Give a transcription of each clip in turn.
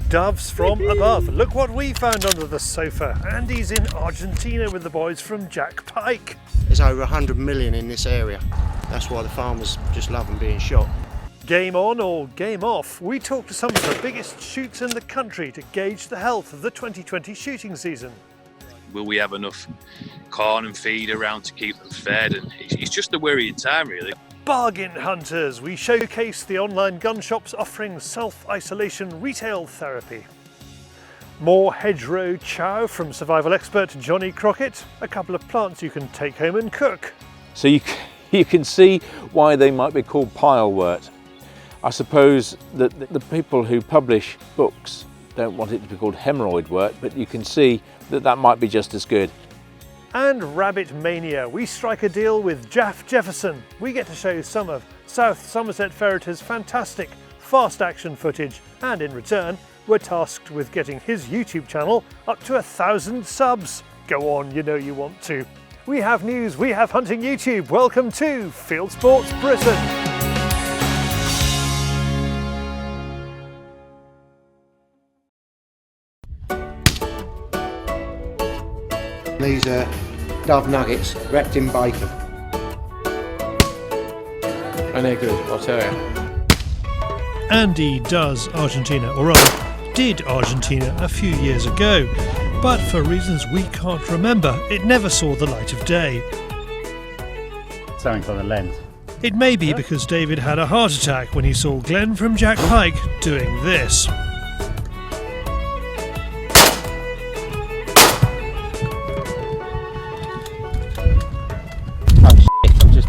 Doves from above. Look what we found under the sofa. Andy's in Argentina with the boys from Jack Pike. There's over 100 million in this area. That's why the farmers just love them being shot. Game on or game off, we talked to some of the biggest shoots in the country to gauge the health of the 2020 shooting season. Will we have enough corn and feed around to keep them fed? And it's just a worrying time, really. Bargain hunters, we showcase the online gun shops offering self-isolation retail therapy. More hedgerow chow from survival expert Jonny Crockett, a couple of plants you can take home and cook. So you can see why they might be called pilewort. I suppose that the people who publish books don't want it to be called hemorrhoid wort, but you can see that that might be just as good. And Rabbit Mania, we strike a deal with Jaf Jefferson. We get to show some of South Somerset Ferreters' fantastic fast action footage, and in return we're tasked with getting his YouTube channel up to 1,000 subs. Go on, you know you want to. We have news, we have hunting YouTube. Welcome to Fieldsports Britain. These are dove nuggets wrapped in bacon. And they're good, I'll tell you. Andy does Argentina, or rather did Argentina a few years ago, but for reasons we can't remember, it never saw the light of day. Something on the lens. It may be because David had a heart attack when he saw Glenn from Jack Pike doing this.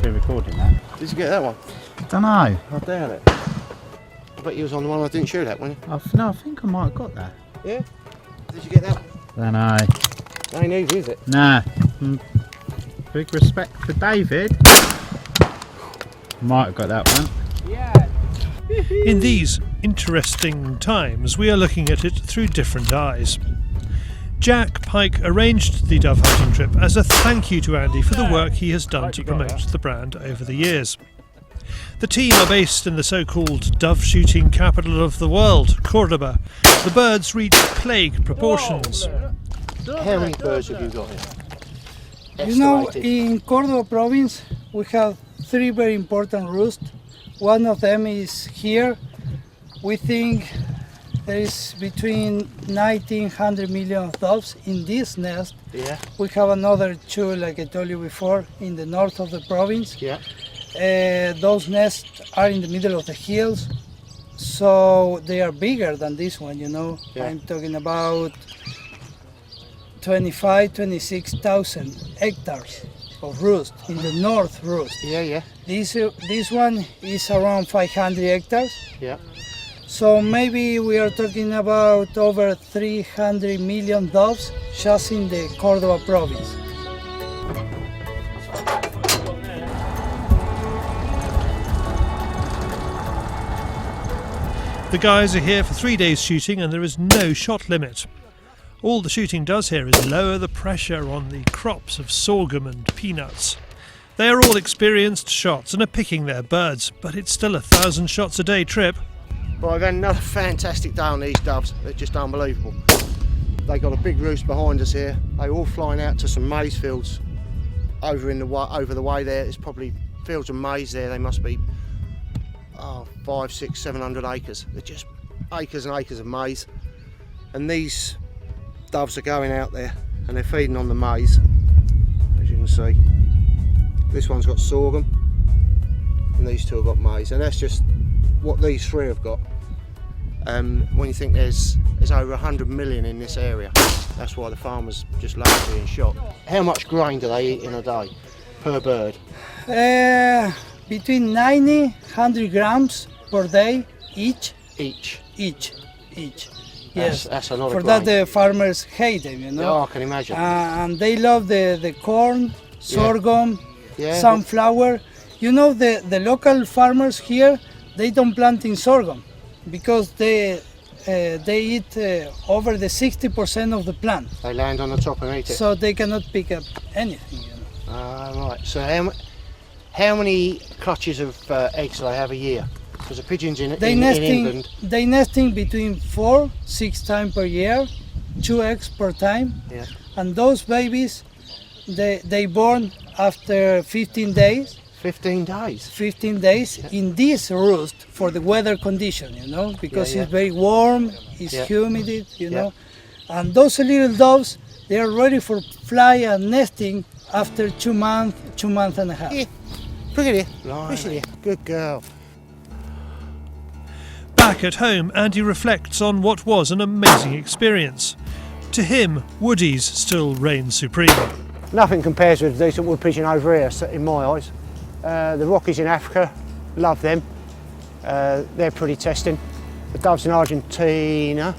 Recording that. Did you get that one? Don't know. I doubt it. I bet you was on the one I didn't shoot at, weren't you? No, I think I might have got that. Yeah? Did you get that one? Don't know. Ain't easy, is it? Nah. Big respect for David. Might have got that one. Yeah. In these interesting times, we are looking at it through different eyes. Jack Pike arranged the dove hunting trip as a thank you to Andy for the work he has done to promote the brand over the years. The team are based in the so-called dove shooting capital of the world, Cordoba. The birds reach plague proportions. How many birds have you got here? You know, in Cordoba province we have 3 very important roosts. One of them is here. We think there is between 1,900 million doves in this nest. Yeah. We have another 2, like I told you before, in the north of the province. Yeah. Those nests are in the middle of the hills, so they are bigger than this one, you know. Yeah. I'm talking about 26,000 hectares of roost in the north roost. Yeah, yeah. This one is around 500 hectares. Yeah. So maybe we are talking about over 300 million doves just in the Cordoba province. The guys are here for 3 days shooting and there is no shot limit. All the shooting does here is lower the pressure on the crops of sorghum and peanuts. They are all experienced shots and are picking their birds, but it's still 1,000 shots a day trip. Well, I've had another fantastic day on these doves. They're just unbelievable. They got a big roost behind us here. They're all flying out to some maize fields over the way there. There's probably fields of maize there. They must be 500, 600, 700 acres. They're just acres and acres of maize. And these doves are going out there and they're feeding on the maize, as you can see. This one's got sorghum and these 2 have got maize, and that's just what these 3 have got. When you think there's over 100 million in this area, that's why the farmers just love being shot. How much grain do they eat in a day per bird? Between 90 and 100 grams per day each. Each. Yes, that's a lot of for grain. that the farmers hate them, you know. Oh, I can imagine. And they love the corn, sorghum, Yeah. sunflower. You know, the local farmers here, they don't plant in sorghum because they eat over the 60% of the plant. They land on the top and eat it. So they cannot pick up anything, you know. Right. So how many clutches of eggs do they have a year? Because the pigeons in They England. They nesting between 4-6 times per year, 2 eggs per time. Yeah. And those babies, they born after 15 days. 15 days. 15 days in this roost for the weather condition, you know, because it's very warm, it's humid, you know. And those little doves, they are ready for fly and nesting after 2 months, 2 months and a half. Yeah. Look at it. Good girl. Back at home, Andy reflects on what was an amazing experience. To him, woodies still reign supreme. Nothing compares with a decent wood pigeon over here, in my eyes. The Rockies in Africa, love them. They're pretty testing. The doves in Argentina.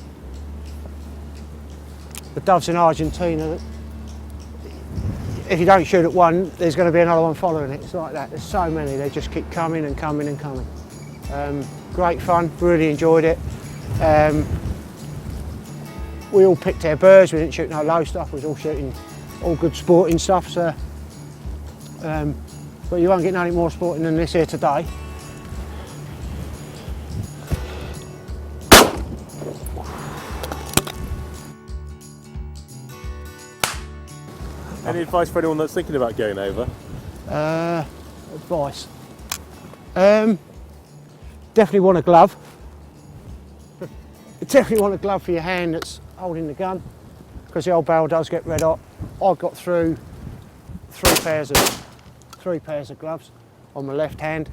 If you don't shoot at one, there's going to be another one following it. It's like that. There's so many. They just keep coming and coming and coming. Great fun. Really enjoyed it. We all picked our birds. We didn't shoot no low stuff. We was all shooting all good sporting stuff. So, but you won't get nothing more sporting than this here today. Any advice for anyone that's thinking about going over? Advice. Definitely want a glove. Definitely want a glove for your hand that's holding the gun, because the old barrel does get red hot. I've got through three pairs of gloves on my left hand.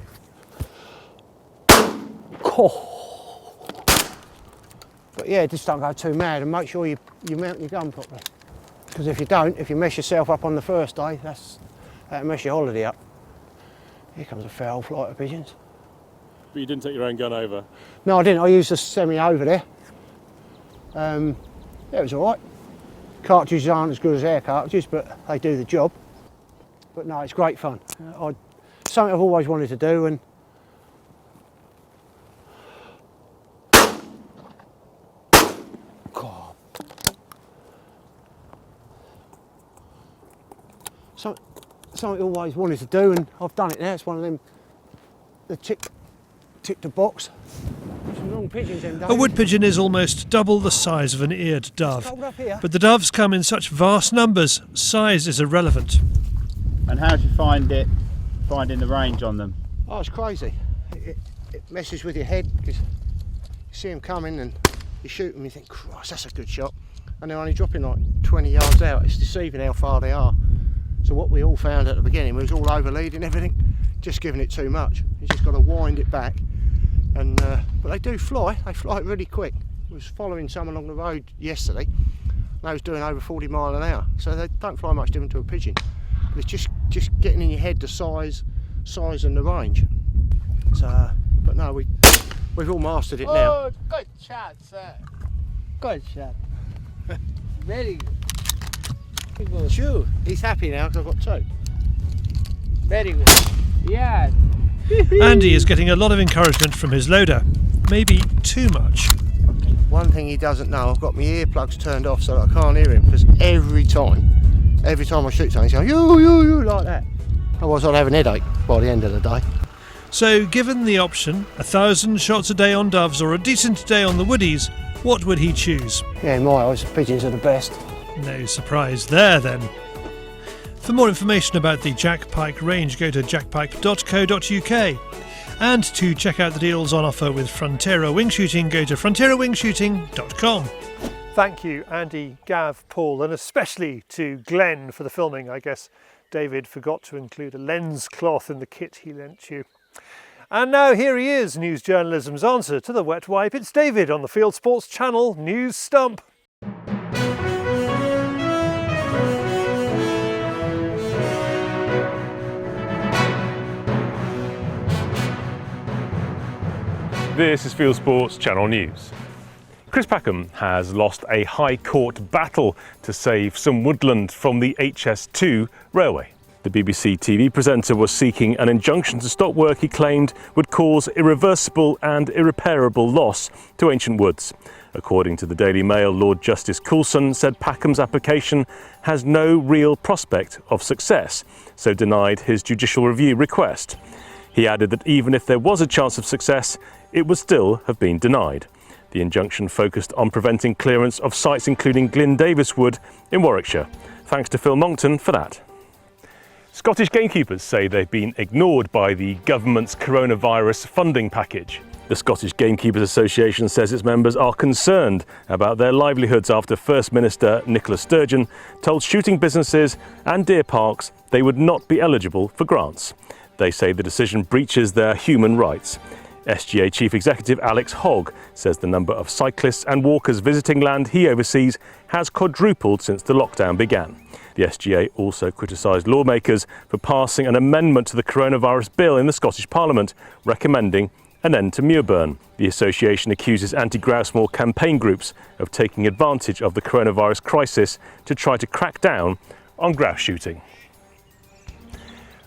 But yeah, just don't go too mad, and make sure you mount your gun properly. Because if you don't, if you mess yourself up on the first day, that'll mess your holiday up. Here comes a foul flight of pigeons. But you didn't take your own gun over? No, I didn't. I used a semi over there. Yeah, it was all right. Cartridges aren't as good as air cartridges, but they do the job. But no, it's great fun. Something I've always wanted to do, and God. Something I've always wanted to do, and I've done it now. It's one of them, the tick the box. Some long pigeons, them days. A wood pigeon is almost double the size of an eared dove. Cold up here. But the doves come in such vast numbers, size is irrelevant. And how do you find it, finding the range on them? Oh, it's crazy. It messes with your head, because you see them coming and you shoot them, you think, Christ, that's a good shot. And they're only dropping like 20 yards out. It's deceiving how far they are. So what we all found at the beginning was all over leading everything, just giving it too much. You just got to wind it back. And but they do fly. They fly really quick. I was following some along the road yesterday. They was doing over 40 miles an hour. So they don't fly much different to a pigeon. But it's just getting in your head the size and the range. So, but no, we've all mastered it now. Oh, good shot, sir. Good shot. Very good. Very good. Sure, he's happy now because I've got two. Very good. Yeah. Andy is getting a lot of encouragement from his loader. Maybe too much. One thing he doesn't know, I've got my earplugs turned off so that I can't hear him, because every time I shoot something, he's going, you, like that. Otherwise I'd have an headache by the end of the day. So, given the option, 1,000 shots a day on doves or a decent day on the woodies, what would he choose? Yeah, in my eyes, pigeons are the best. No surprise there then. For more information about the Jack Pike range, go to jackpike.co.uk. And to check out the deals on offer with Frontera Wing Shooting, go to fronteraWingShooting.com. Thank you, Andy, Gav, Paul, and especially to Glenn for the filming. I guess David forgot to include a lens cloth in the kit he lent you. And now here he is, news journalism's answer to the wet wipe. It's David on the Fieldsports channel, News Stump. This is Fieldsports Channel News. Chris Packham has lost a High Court battle to save some woodland from the HS2 railway. The BBC TV presenter was seeking an injunction to stop work he claimed would cause irreversible and irreparable loss to ancient woods. According to the Daily Mail, Lord Justice Coulson said Packham's application has no real prospect of success, so denied his judicial review request. He added that even if there was a chance of success, it would still have been denied. The injunction focused on preventing clearance of sites including Glyn Davis Wood in Warwickshire. Thanks to Phil Monckton for that. Scottish gamekeepers say they've been ignored by the government's coronavirus funding package. The Scottish Gamekeepers Association says its members are concerned about their livelihoods after First Minister Nicola Sturgeon told shooting businesses and deer parks they would not be eligible for grants. They say the decision breaches their human rights. SGA Chief Executive Alex Hogg says the number of cyclists and walkers visiting land he oversees has quadrupled since the lockdown began. The SGA also criticised lawmakers for passing an amendment to the coronavirus bill in the Scottish Parliament, recommending an end to muirburn. The association accuses anti-grouse moor campaign groups of taking advantage of the coronavirus crisis to try to crack down on grouse shooting.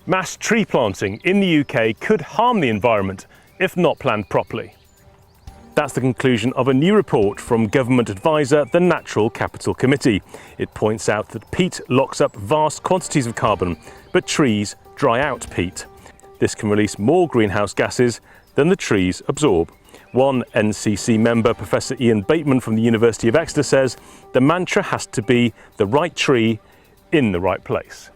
Mass tree planting in the UK could harm the environment if not planned properly. That's the conclusion of a new report from government advisor, the Natural Capital Committee. It points out that peat locks up vast quantities of carbon, but trees dry out peat. This can release more greenhouse gases than the trees absorb. One NCC member, Professor Ian Bateman from the University of Exeter, says the mantra has to be the right tree in the right place.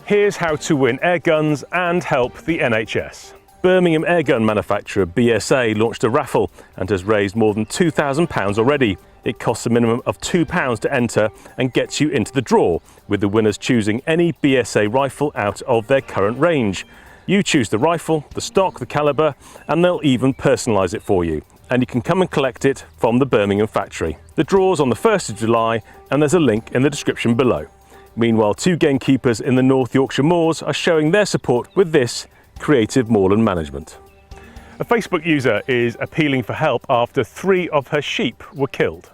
Here's how to win air guns and help the NHS. Birmingham airgun manufacturer BSA launched a raffle and has raised more than £2,000 already. It costs a minimum of £2 to enter and gets you into the draw, with the winners choosing any BSA rifle out of their current range. You choose the rifle, the stock, the calibre, and they'll even personalise it for you. And you can come and collect it from the Birmingham factory. The draw's on the 1st of July, and there's a link in the description below. Meanwhile, 2 gamekeepers in the North Yorkshire Moors are showing their support with this creative moorland management. A Facebook user is appealing for help after 3 of her sheep were killed.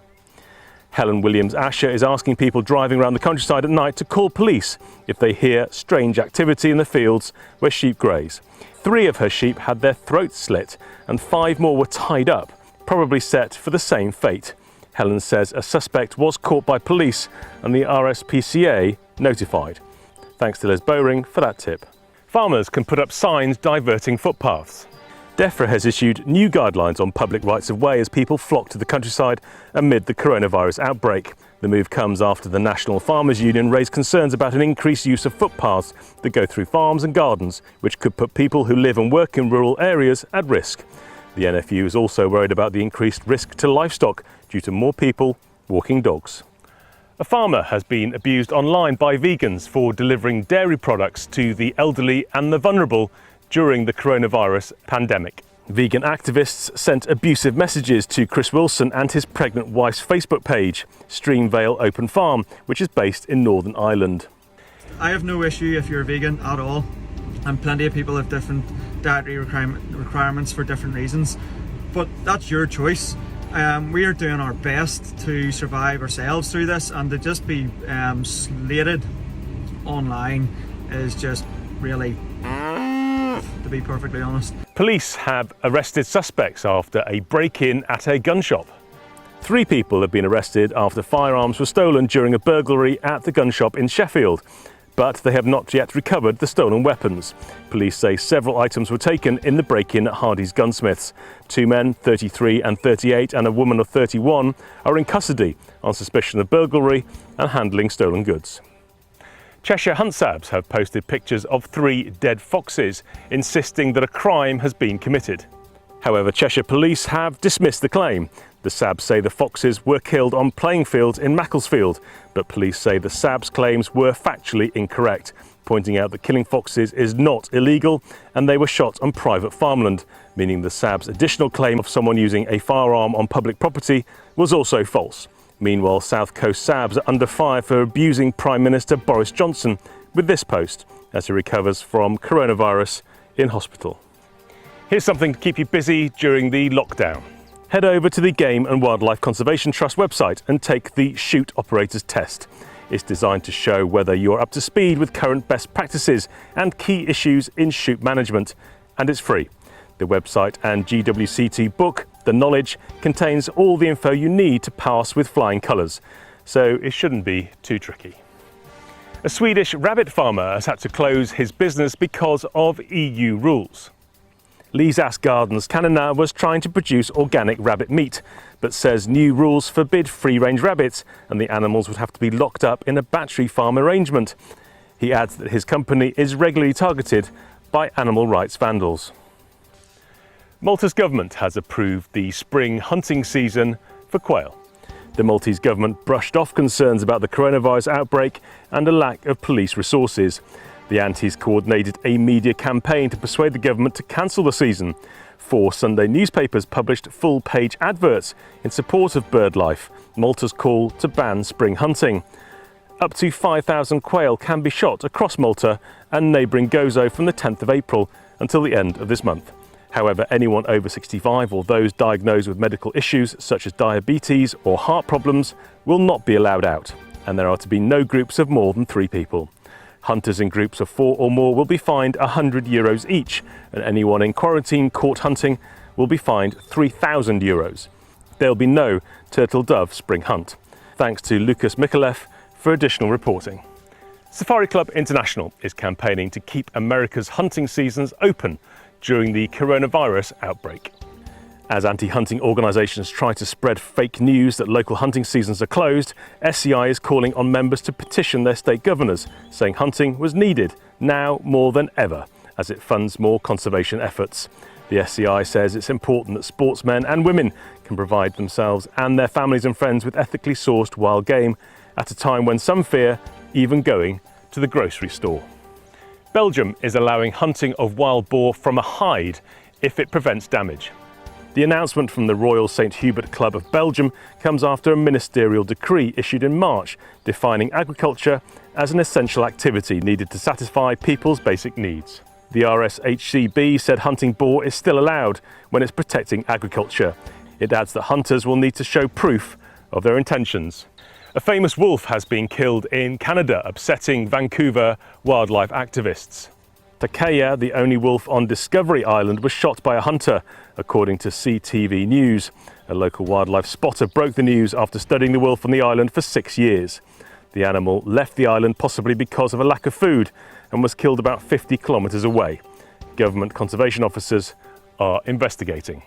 Helen Williams Asher is asking people driving around the countryside at night to call police if they hear strange activity in the fields where sheep graze. 3 of her sheep had their throats slit and 5 more were tied up, probably set for the same fate. Helen says a suspect was caught by police and the RSPCA notified. Thanks to Les Bowring for that tip. Farmers can put up signs diverting footpaths. DEFRA has issued new guidelines on public rights of way as people flock to the countryside amid the coronavirus outbreak. The move comes after the National Farmers Union raised concerns about an increased use of footpaths that go through farms and gardens, which could put people who live and work in rural areas at risk. The NFU is also worried about the increased risk to livestock due to more people walking dogs. A farmer has been abused online by vegans for delivering dairy products to the elderly and the vulnerable during the coronavirus pandemic. Vegan activists sent abusive messages to Chris Wilson and his pregnant wife's Facebook page, Streamvale Open Farm, which is based in Northern Ireland. I have no issue if you're a vegan at all, and plenty of people have different dietary requirements for different reasons, but that's your choice. We are doing our best to survive ourselves through this, and to just be slated online is just really, to be perfectly honest. Police have arrested suspects after a break-in at a gun shop. 3 people have been arrested after firearms were stolen during a burglary at the gun shop in Sheffield, but they have not yet recovered the stolen weapons. Police say several items were taken in the break-in at Hardy's Gunsmiths. 2 men, 33 and 38, and a woman of 31 are in custody on suspicion of burglary and handling stolen goods. Cheshire Hunt Sabs have posted pictures of 3 dead foxes, insisting that a crime has been committed. However, Cheshire Police have dismissed the claim. The Sabs say the foxes were killed on playing fields in Macclesfield, but police say the Sabs' claims were factually incorrect, pointing out that killing foxes is not illegal and they were shot on private farmland, meaning the Sabs' additional claim of someone using a firearm on public property was also false. Meanwhile, South Coast Sabs are under fire for abusing Prime Minister Boris Johnson with this post as he recovers from coronavirus in hospital. Here's something to keep you busy during the lockdown. Head over to the Game and Wildlife Conservation Trust website and take the Shoot Operators Test. It's designed to show whether you're up to speed with current best practices and key issues in shoot management, and it's free. The website and GWCT book, The Knowledge, contains all the info you need to pass with flying colours, so it shouldn't be too tricky. A Swedish rabbit farmer has had to close his business because of EU rules. Lee's Ass Gardens, Canada was trying to produce organic rabbit meat, but says new rules forbid free-range rabbits and the animals would have to be locked up in a battery farm arrangement. He adds that his company is regularly targeted by animal rights vandals. Malta's government has approved the spring hunting season for quail. The Maltese government brushed off concerns about the coronavirus outbreak and a lack of police resources. The Antis coordinated a media campaign to persuade the government to cancel the season. 4 Sunday newspapers published full-page adverts in support of bird life, Malta's call to ban spring hunting. Up to 5,000 quail can be shot across Malta and neighbouring Gozo from the 10th of April until the end of this month. However, anyone over 65 or those diagnosed with medical issues such as diabetes or heart problems will not be allowed out, and there are to be no groups of more than 3 people. Hunters in groups of 4 or more will be fined €100 each, and anyone in quarantine caught hunting will be fined €3,000. There will be no turtle dove spring hunt. Thanks to Lucas Mikulev for additional reporting. Safari Club International is campaigning to keep America's hunting seasons open during the coronavirus outbreak. As anti-hunting organisations try to spread fake news that local hunting seasons are closed, SCI is calling on members to petition their state governors, saying hunting was needed now more than ever as it funds more conservation efforts. The SCI says it's important that sportsmen and women can provide themselves and their families and friends with ethically sourced wild game at a time when some fear even going to the grocery store. Belgium is allowing hunting of wild boar from a hide if it prevents damage. The announcement from the Royal St Hubert Club of Belgium comes after a ministerial decree issued in March defining agriculture as an essential activity needed to satisfy people's basic needs. The RSHCB said hunting boar is still allowed when it's protecting agriculture. It adds that hunters will need to show proof of their intentions. A famous wolf has been killed in Canada, upsetting Vancouver wildlife activists. Takaya, the only wolf on Discovery Island, was shot by a hunter, according to CTV News. A local wildlife spotter broke the news after studying the wolf on the island for 6 years. The animal left the island possibly because of a lack of food and was killed about 50 kilometres away. Government conservation officers are investigating.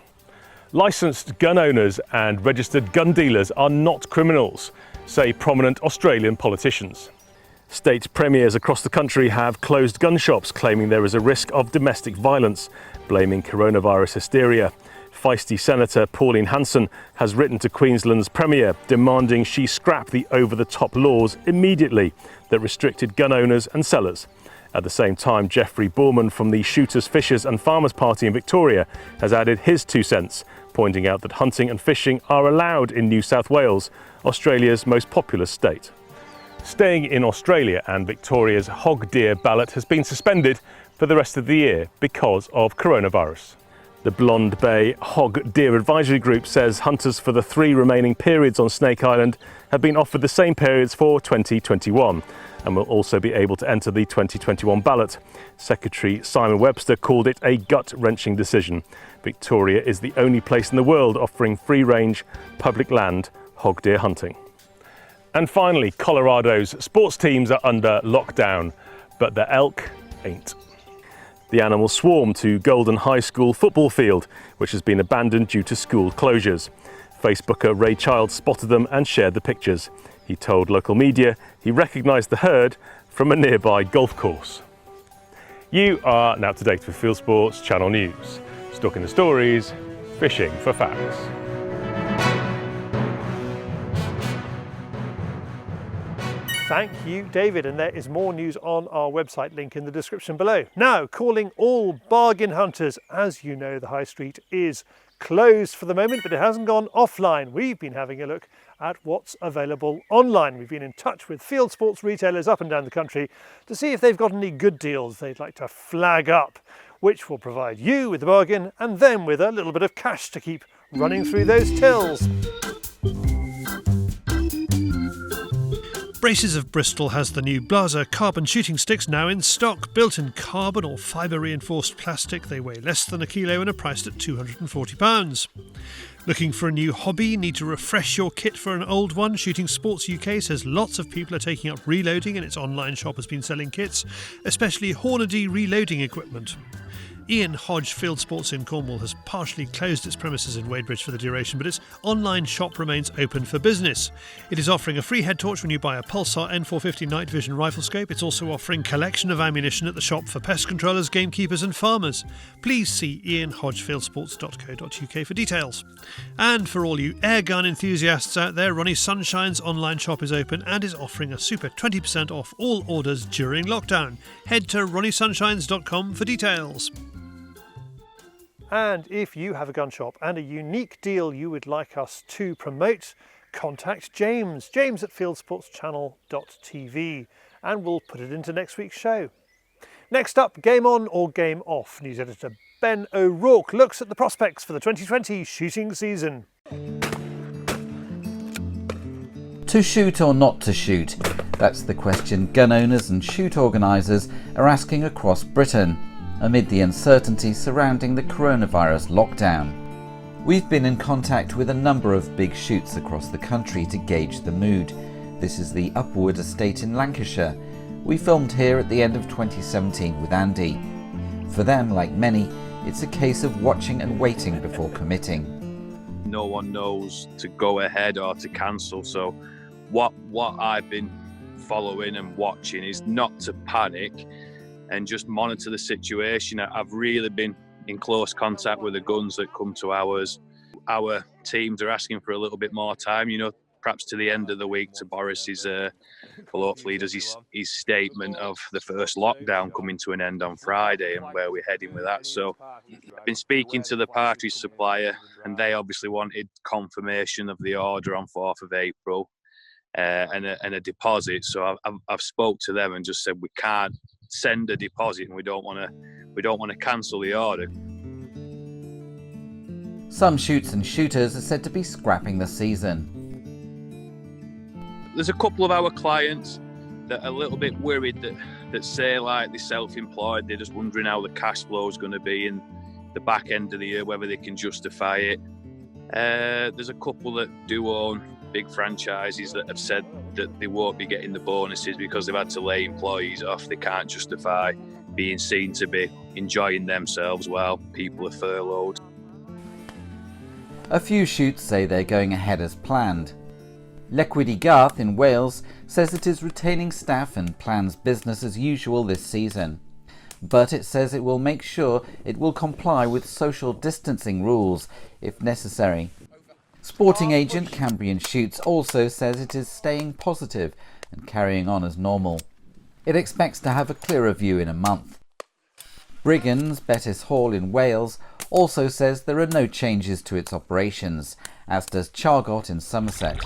Licensed gun owners and registered gun dealers are not criminals, say prominent Australian politicians. State premiers across the country have closed gun shops, claiming there is a risk of domestic violence, blaming coronavirus hysteria. Feisty Senator Pauline Hanson has written to Queensland's Premier demanding she scrap the over-the-top laws immediately that restricted gun owners and sellers. At the same time, Jeffrey Borman from the Shooters, Fishers and Farmers Party in Victoria has added his 2 cents, pointing out that hunting and fishing are allowed in New South Wales, Australia's most populous state. Staying in Australia, and Victoria's hog deer ballot has been suspended for the rest of the year because of coronavirus. The Blonde Bay Hog Deer Advisory Group says hunters for the 3 remaining periods on Snake Island have been offered the same periods for 2021 and will also be able to enter the 2021 ballot. Secretary Simon Webster called it a gut-wrenching decision. Victoria is the only place in the world offering free-range, public land hog deer hunting. And finally, Colorado's sports teams are under lockdown, but the elk ain't. The animals swarm to Golden High School football field, which has been abandoned due to school closures. Facebooker Ray Childs spotted them and shared the pictures. He told local media he recognised the herd from a nearby golf course. You are now up to date with Fieldsports Channel News. Stalking the stories, fishing for facts. Thank you, David, and there is more news on our website, link in the description below. Now, calling all bargain hunters. As you know, the high street is closed for the moment, but it hasn't gone offline. We've been having a look at what's available online. We've been in touch with Fieldsports retailers up and down the country to see if they've got any good deals they'd like to flag up, which will provide you with the bargain and them with a little bit of cash to keep running through those tills. Braces of Bristol has the new Blaser carbon shooting sticks now in stock. Built in carbon or fibre reinforced plastic, they weigh less than a kilo and are priced at £240. Looking for a new hobby? Need to refresh your kit for an old one? Shooting Sports UK says lots of people are taking up reloading, and its online shop has been selling kits, especially Hornady reloading equipment. Ian Hodge Fieldsports in Cornwall has partially closed its premises in Wadebridge for the duration, but its online shop remains open for business. It is offering a free head torch when you buy a Pulsar N450 night vision rifle scope. It's also offering collection of ammunition at the shop for pest controllers, gamekeepers and farmers. Please see ianhodgefieldsports.co.uk for details. And for all you airgun enthusiasts out there, Ronnie Sunshine's online shop is open and is offering a super 20% off all orders during lockdown. Head to ronniesunshines.com for details. And if you have a gun shop and a unique deal you would like us to promote, contact James at fieldsportschannel.tv, and we'll put it into next week's show. Next up, Game On or Game Off. News editor Ben O'Rourke looks at the prospects for the 2020 shooting season. To shoot or not to shoot? That's the question gun owners and shoot organisers are asking across Britain, amid the uncertainty surrounding the coronavirus lockdown. We've been in contact with a number of big shoots across the country to gauge the mood. This is the Upwood estate in Lancashire. We filmed here at the end of 2017 with Andy. For them, like many, it's a case of watching and waiting before committing. No one knows to go ahead or to cancel, so what I've been following and watching is not to panic and just monitor the situation. I've really been in close contact with the guns that come to ours. Our teams are asking for a little bit more time, perhaps to the end of the week, to Boris's, well, hopefully he does his statement of the first lockdown coming to an end on Friday and where we're heading with that. So I've been speaking to the partridge supplier, and they obviously wanted confirmation of the order on 4th of April and a deposit. So I've spoke to them and just said we can't send a deposit, and we don't want to cancel the order. Some shoots and shooters are said to be scrapping the season. There's a couple of our clients that are a little bit worried that say like they're self-employed, they're just wondering how the cash flow is going to be in the back end of the year, whether they can justify it. There's a couple that do own big franchises that have said that they won't be getting the bonuses because they've had to lay employees off. They can't justify being seen to be enjoying themselves while people are furloughed. A few shoots say they're going ahead as planned. Lecwydd Garth in Wales says it is retaining staff and plans business as usual this season, but it says it will make sure it will comply with social distancing rules if necessary. Sporting agent Cambrian Shoots also says it is staying positive and carrying on as normal. It expects to have a clearer view in a month. Brigans Bettis Hall in Wales also says there are no changes to its operations, as does Chargot in Somerset.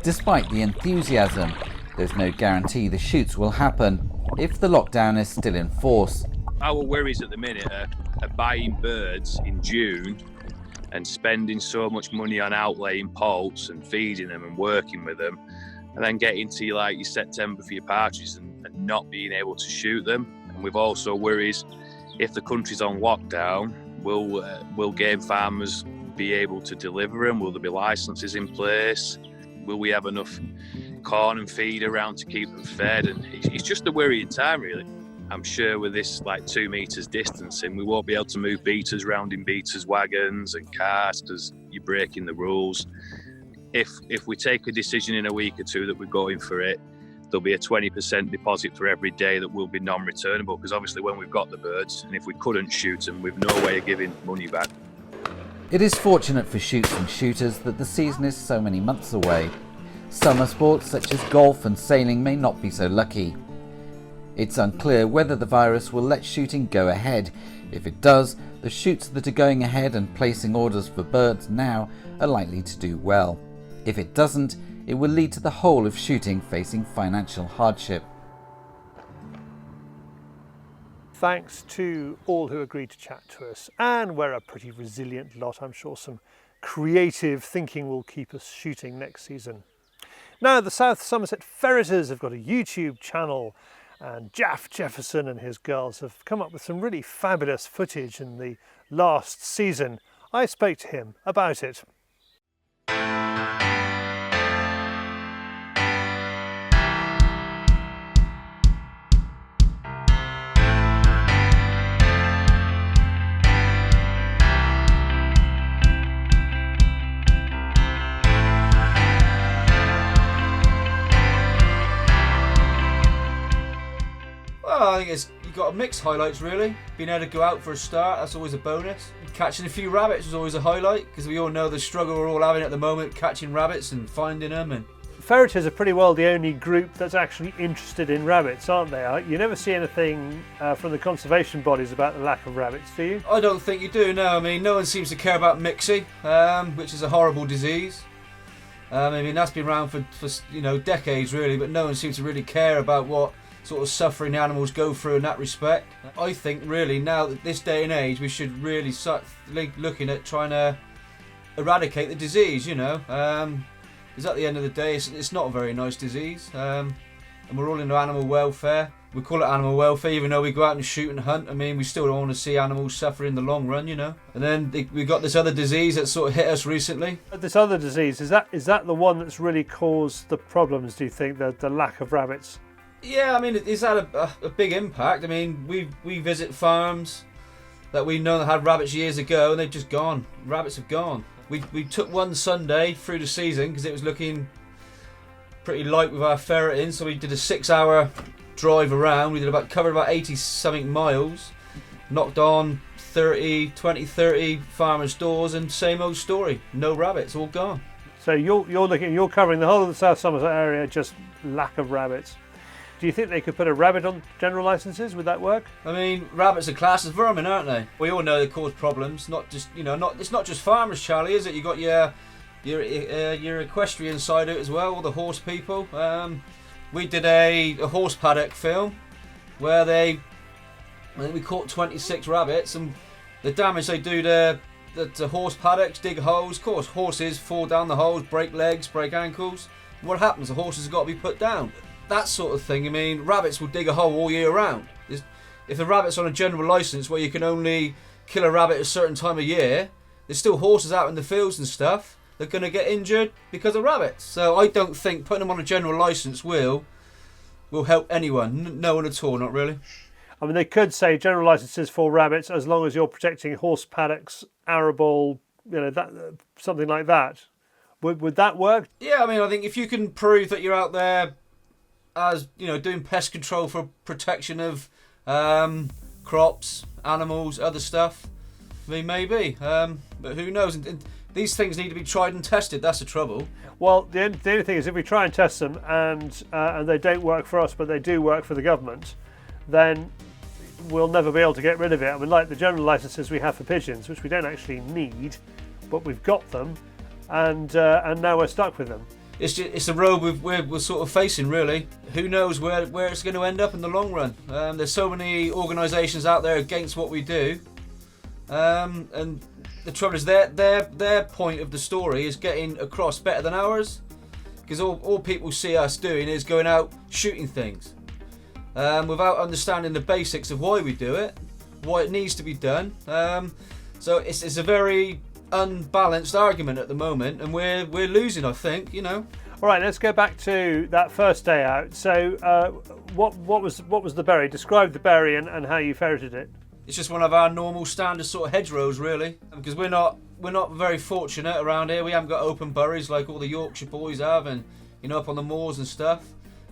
Despite the enthusiasm, there's no guarantee the shoots will happen if the lockdown is still in force. Our worries at the minute are buying birds in June and spending so much money on outlaying poults and feeding them and working with them, and then getting to like your September for your partridges and not being able to shoot them. And we've also worries if the country's on lockdown, will game farmers be able to deliver them? Will there be licences in place? Will we have enough corn and feed around to keep them fed? And it's just a worrying time, really. I'm sure with this 2 metres distancing, we won't be able to move beaters around in beaters wagons and cars because you're breaking the rules. If we take a decision in a week or two that we're going for it, there'll be a 20% deposit for every day that will be non-returnable, because obviously when we've got the birds, and if we couldn't shoot them, we've no way of giving money back. It is fortunate for shoots and shooters that the season is so many months away. Summer sports such as golf and sailing may not be so lucky. It's unclear whether the virus will let shooting go ahead. If it does, the shoots that are going ahead and placing orders for birds now are likely to do well. If it doesn't, it will lead to the whole of shooting facing financial hardship. Thanks to all who agreed to chat to us, and we're a pretty resilient lot. I'm sure some creative thinking will keep us shooting next season. Now, the South Somerset Ferreters have got a YouTube channel, and Jaf Jefferson and his girls have come up with some really fabulous footage in the last season. I spoke to him about it. Well, I think you've got mixed highlights really. Being able to go out for a start, that's always a bonus. Catching a few rabbits was always a highlight, because we all know the struggle we're all having at the moment, catching rabbits and finding them. And Ferreters are pretty well the only group that's actually interested in rabbits, aren't they? You never see anything from the conservation bodies about the lack of rabbits, do you? I don't think you do, no. I mean, no one seems to care about mixie, which is a horrible disease. I mean, that's been around for decades really, but no one seems to really care about what sort of suffering the animals go through in that respect. I think really now that this day and age we should really start looking at trying to eradicate the disease, because at the end of the day it's not a very nice disease, and we're all into animal welfare. We call it animal welfare even though we go out and shoot and hunt. I mean, we still don't want to see animals suffer in the long run, And then we got this other disease that sort of hit us recently. This other disease, is that the one that's really caused the problems, do you think, the lack of rabbits? Yeah, I mean, it's had a big impact. I mean, we visit farms that we know that had rabbits years ago, and they've just gone. Rabbits have gone. We took one Sunday through the season because it was looking pretty light with our ferreting, so we did a 6-hour drive around. We covered about 80-something miles, knocked on 30 farmers' doors, and same old story. No rabbits, all gone. So you're covering the whole of the South Somerset area, just lack of rabbits. Do you think they could put a rabbit on general licenses? Would that work? I mean, rabbits are classed as vermin, aren't they? We all know they cause problems. Not just it's not just farmers, Charlie, is it? You got your equestrian side of it as well, all the horse people. We did a horse paddock film where I think we caught 26 rabbits, and the damage they do to horse paddocks, dig holes. Of course, horses fall down the holes, break legs, break ankles. What happens? The horses have got to be put down. That sort of thing. I mean, rabbits will dig a hole all year round. If the rabbit's on a general licence where you can only kill a rabbit at a certain time of year, there's still horses out in the fields and stuff. They're going to get injured because of rabbits. So I don't think putting them on a general licence will help anyone. No one at all, not really. I mean, they could say general licences for rabbits as long as you're protecting horse paddocks, arable, something like that. Would that work? Yeah, I mean, I think if you can prove that you're out there as doing pest control for protection of crops, animals, other stuff, I mean, maybe, but who knows? And these things need to be tried and tested. That's the trouble. Well, the only thing is, if we try and test them and they don't work for us, but they do work for the government, then we'll never be able to get rid of it. I mean, like the general licences we have for pigeons, which we don't actually need, but we've got them, and now we're stuck with them. It's a road we're sort of facing, really. Who knows where it's going to end up in the long run? There's so many organisations out there against what we do, and the trouble is their point of the story is getting across better than ours, because all people see us doing is going out shooting things, without understanding the basics of why we do it, why it needs to be done. So it's a very unbalanced argument at the moment, and we're losing, I think. All right, let's go back to that first day out. So what was the berry? Describe the berry and how you ferreted it. It's just one of our normal standard sort of hedgerows, really, because we're not very fortunate around here. We haven't got open buries like all the Yorkshire boys have, and up on the moors and stuff.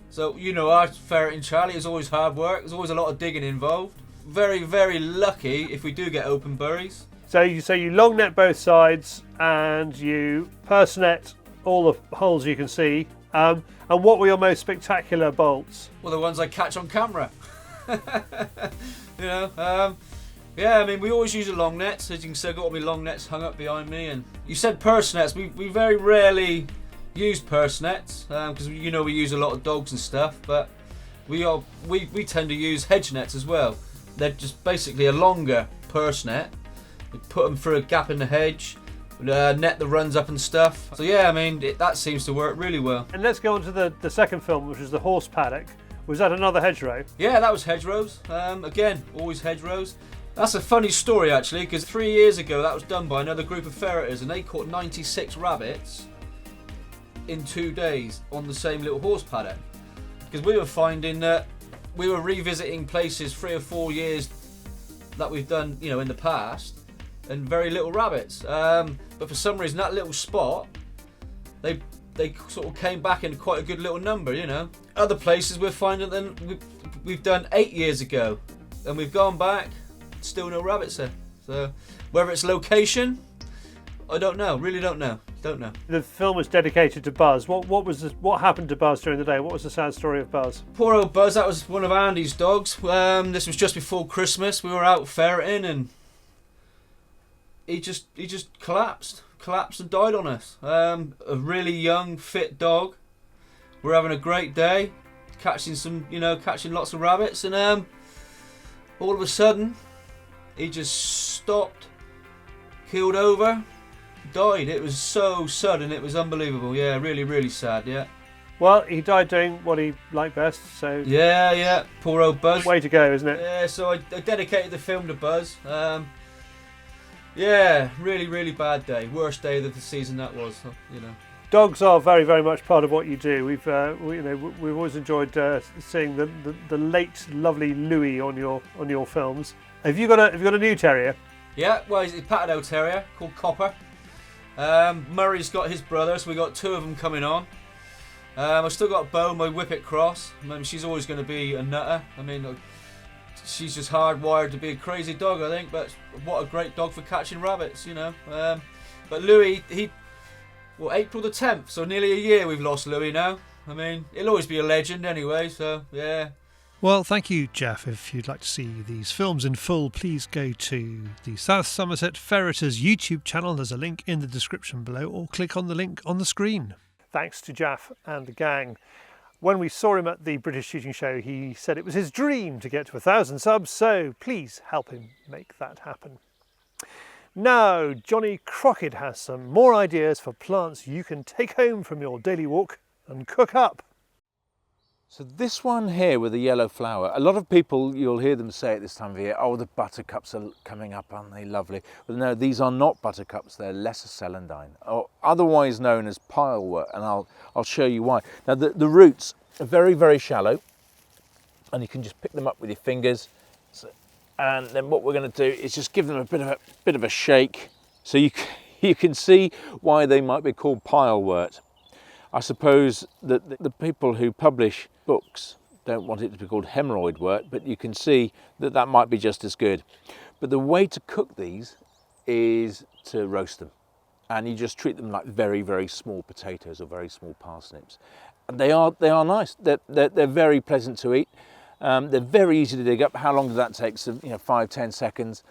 So our ferreting, Charlie, is always hard work. There's always a lot of digging involved. Very, very lucky if we do get open buries. So you long net both sides and you purse net all the holes you can see. And what were your most spectacular bolts? Well, the ones I catch on camera. Yeah, I mean, we always use a long net. As you can see, I've got all my long nets hung up behind me. And you said purse nets. We very rarely use purse nets because we use a lot of dogs and stuff. But we tend to use hedge nets as well. They're just basically a longer purse net. We put them through a gap in the hedge. net the runs up and stuff. So yeah, I mean, that seems to work really well. And let's go on to the second film, which was the horse paddock. Was that another hedgerow? Yeah, that was hedgerows. Again, always hedgerows. That's a funny story actually, because 3 years ago that was done by another group of ferreters, and they caught 96 rabbits in 2 days on the same little horse paddock. Because we were finding that we were revisiting places 3 or 4 years that we've done, you know, in the past, and very little rabbits. But for some reason, that little spot, they sort of came back in quite a good little number, you know. Other places we're finding them we've done 8 years ago, and we've gone back, still no rabbits there. So whether it's location, I don't know. Really don't know. Don't know. The film was dedicated to Buzz. What happened to Buzz during the day? What was the sad story of Buzz? Poor old Buzz. That was one of Andy's dogs. This was just before Christmas. We were out ferreting, and he just collapsed and died on us. A really young, fit dog. We're having a great day, catching lots of rabbits, and all of a sudden, he just stopped, keeled over, died. It was so sudden, it was unbelievable. Yeah, really, really sad. Yeah. Well, he died doing what he liked best. So yeah. Poor old Buzz. Way to go, isn't it? Yeah. So I dedicated the film to Buzz. Yeah, really, really bad day. Worst day of the season that was. You know. Dogs are very, very much part of what you do. We've always enjoyed seeing the late, lovely Louis on your films. Have you got a new terrier? Yeah, well, he's a Patterdale Terrier called Copper. Murray's got his brother, so we got 2 of them coming on. I've still got Bo, my Whippet cross. I mean, she's always going to be a nutter. I mean, she's just hardwired to be a crazy dog, I think. But what a great dog for catching rabbits, you know. But Louis, April the 10th, so nearly a year we've lost Louis now. I mean, he'll always be a legend anyway. So yeah. Well, thank you, Jaf. If you'd like to see these films in full, please go to the South Somerset Ferreters YouTube channel. There's a link in the description below, or click on the link on the screen. Thanks to Jaf and the gang. When we saw him at the British Shooting Show, he said it was his dream to get to 1,000 subs, so please help him make that happen. Now, Jonny Crockett has some more ideas for plants you can take home from your daily walk and cook up. So this one here with the yellow flower, a lot of people, you'll hear them say at this time of year, oh, the buttercups are coming up, aren't they lovely? But no, these are not buttercups, they're lesser celandine, or otherwise known as pilewort, and I'll show you why. Now the roots are very, very shallow, and you can just pick them up with your fingers. And then what we're going to do is just give them a bit of a shake, so you can see why they might be called pilewort. I suppose that the people who publish books don't want it to be called hemorrhoid wort, but you can see that might be just as good. But the way to cook these is to roast them, and you just treat them like very, very small potatoes or very small parsnips. And they are nice. They're very pleasant to eat. They're very easy to dig up. How long does that take? So 5-10 seconds.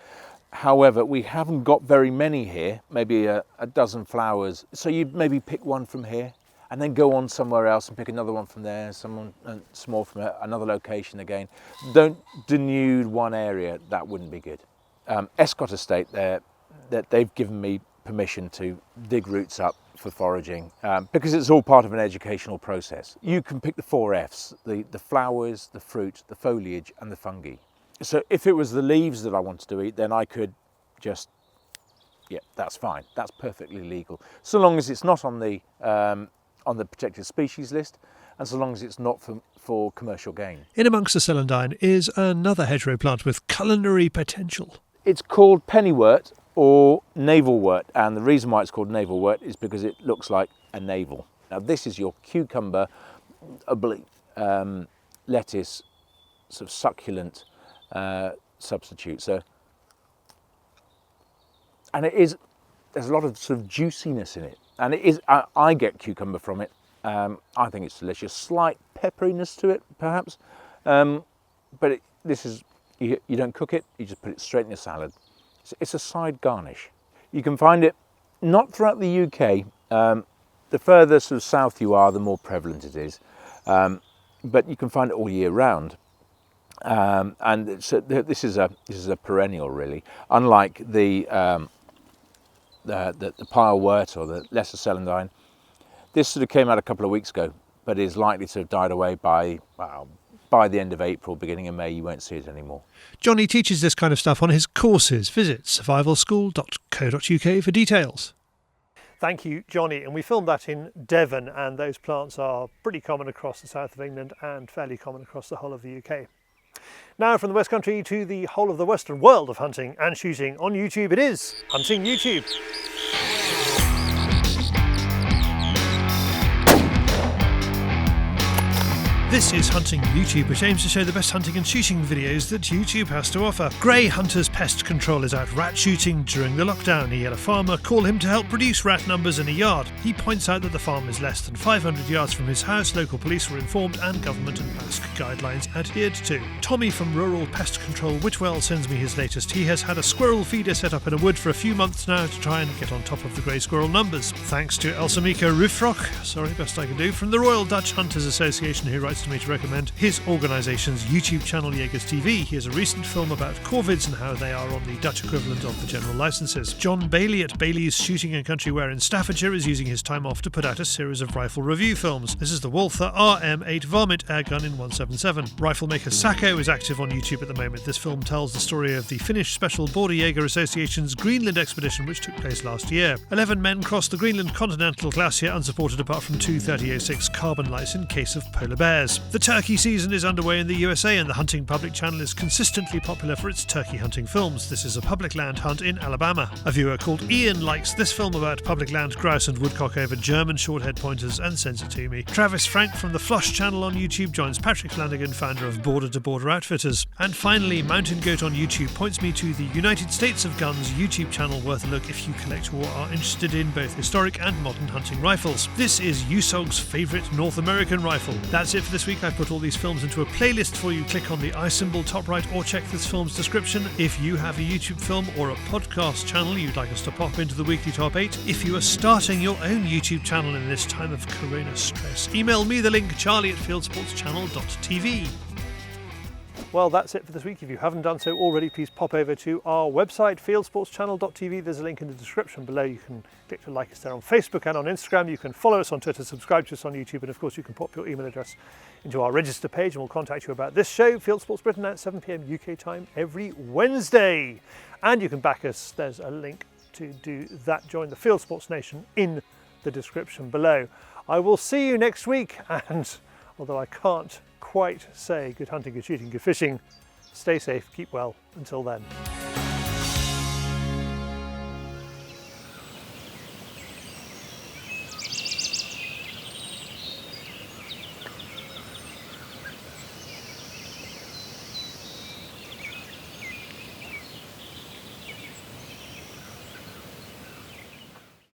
However, we haven't got very many here, maybe a dozen flowers. So you'd maybe pick one from here, and then go on somewhere else and pick another one from there, some more from another location again. Don't denude one area, that wouldn't be good. Escott Estate, they've given me permission to dig roots up for foraging, because it's all part of an educational process. You can pick the 4 Fs, the flowers, the fruit, the foliage and the fungi. So if it was the leaves that I wanted to eat, then I could just, yeah, that's fine, that's perfectly legal. So long as it's not on the protected species list, and so long as it's not for commercial gain. In amongst the celandine is another hedgerow plant with culinary potential. It's called pennywort or navelwort, and the reason why it's called navelwort is because it looks like a navel. Now this is your cucumber oblique lettuce sort of succulent substitute. So, and there's a lot of sort of juiciness in it. And it is, I get cucumber from it. I think it's delicious. Slight pepperiness to it, perhaps. But this is, you don't cook it, you just put it straight in your salad. It's a side garnish. You can find it not throughout the UK. The further sort of south you are, the more prevalent it is. But you can find it all year round. And so this is a perennial, really. Unlike the the pilewort or the lesser celandine. This sort of came out a couple of weeks ago, but is likely to have died away by the end of April, beginning of May. You won't see it anymore. Jonny teaches this kind of stuff on his courses. Visit survivalschool.co.uk for details. Thank you, Jonny. And we filmed that in Devon, and those plants are pretty common across the south of England and fairly common across the whole of the UK. Now from the West Country to the whole of the Western world of hunting and shooting on YouTube, it is Hunting YouTube. This is Hunting YouTube, which aims to show the best hunting and shooting videos that YouTube has to offer. Grey Hunter's Pest Control is out rat shooting during the lockdown. He had a farmer call him to help reduce rat numbers in a yard. He points out that the farm is less than 500 yards from his house. Local police were informed and government and BASC guidelines adhered to. Tommy from Rural Pest Control Whitwell sends me his latest. He has had a squirrel feeder set up in a wood for a few months now to try and get on top of the grey squirrel numbers. Thanks to Elsamika Rufrock, best I can do, from the Royal Dutch Hunters Association, who writes to me to recommend his organisation's YouTube channel Jaegers TV. He has a recent film about corvids and how they are on the Dutch equivalent of the general licences. John Bailey at Bailey's Shooting and Country Wear in Staffordshire is using his time off to put out a series of rifle review films. This is the Walther RM8 Varmint airgun in 177. Rifle maker Sacco is active on YouTube at the moment. This film tells the story of the Finnish Special Border Jaeger Association's Greenland expedition, which took place last year. 11 men crossed the Greenland Continental Glacier unsupported apart from two 3006 carbon lights in case of polar bears. The turkey season is underway in the USA, and the Hunting Public channel is consistently popular for its turkey hunting films. This is a public land hunt in Alabama. A viewer called Ian likes this film about public land grouse and woodcock over German short-haired pointers and sends it to me. Travis Frank from the Flush channel on YouTube joins Patrick Flanagan, founder of Border to Border Outfitters. And finally, Mountain Goat on YouTube points me to the United States of Guns YouTube channel, worth a look if you collect or are interested in both historic and modern hunting rifles. This is USOG's favourite North American rifle. That's it for this week. I put all these films into a playlist for you. Click on the I symbol top right or check this film's description. If you have a YouTube film or a podcast channel you'd like us to pop into the weekly top 8, if you are starting your own YouTube channel in this time of corona stress, email me the link, charlie@fieldsportschannel.tv. Well, that's it for this week. If you haven't done so already, please pop over to our website, fieldsportschannel.tv. There's a link in the description below. You can click to like us there on Facebook and on Instagram. You can follow us on Twitter, subscribe to us on YouTube, and of course you can pop your email address into our register page and we'll contact you about this show, Field Sports Britain, at 7 p.m. UK time every Wednesday. And you can back us. There's a link to do that. Join the Field Sports Nation in the description below. I will see you next week, and although I can't quite say good hunting, good shooting, good fishing, stay safe, keep well until then.